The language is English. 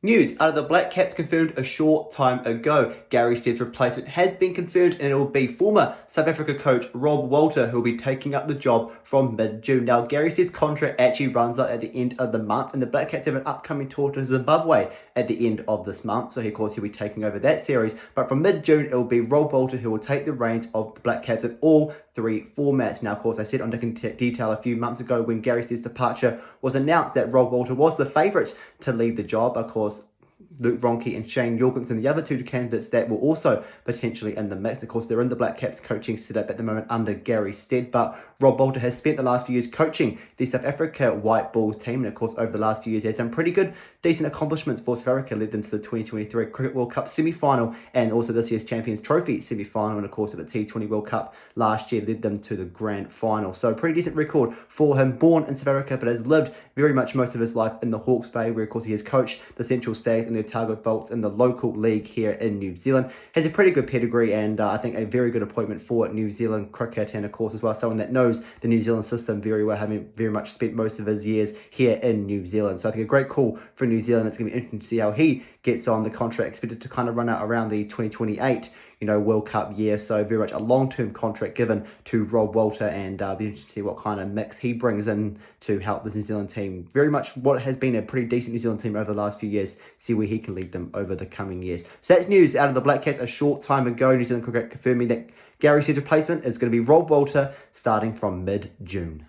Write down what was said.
News out of the Blackcaps confirmed a short time ago. Gary Stead's replacement has been confirmed, and it will be former South Africa coach Rob Walter who will be taking up the job from mid-June. Now, Gary Stead's contract actually runs out at the end of the month, and the Blackcaps have an upcoming tour to Zimbabwe at the end of this month. So, of course, he'll be taking over that series. But from mid-June, it will be Rob Walter who will take the reins of the Blackcaps in all three formats. Now, of course, I said on Nickn'detail a few months ago when Gary Stead's departure was announced that Rob Walter was the favourite to lead the job. Of course, Luke Ronke and Shane Jorgensen, the other two candidates that were also potentially in the mix. Of course, they're in the Blackcaps coaching setup at the moment under Gary Stead, but Rob Walter has spent the last few years coaching the South Africa White Bulls team, and of course, over the last few years, he has some pretty good, decent accomplishments for South Africa, led them to the 2023 Cricket World Cup semi-final, and also this year's Champions Trophy semi-final, and of course, at the T20 World Cup last year, led them to the grand final. So, pretty decent record for him, born in South Africa, but has lived very much most of his life in the Hawke's Bay, where, of course, he has coached the Central Stags and the Otago Volts in the local league here in New Zealand. Has a pretty good pedigree, and I think a very good appointment for New Zealand cricket, and of course as well someone that knows the New Zealand system very well, having very much spent most of his years here in New Zealand. So I think a great call for New Zealand. It's going to be interesting to see how he gets on. The contract expected to kind of run out around the 2028 World Cup year, so very much a long-term contract given to Rob Walter, and be interested to see what kind of mix he brings in to help the New Zealand team. Very much what has been a pretty decent New Zealand team over the last few years, see where he can lead them over the coming years. So that's news out of the Blackcaps a short time ago. New Zealand Cricket confirming that Gary Stead's replacement is going to be Rob Walter starting from mid-June.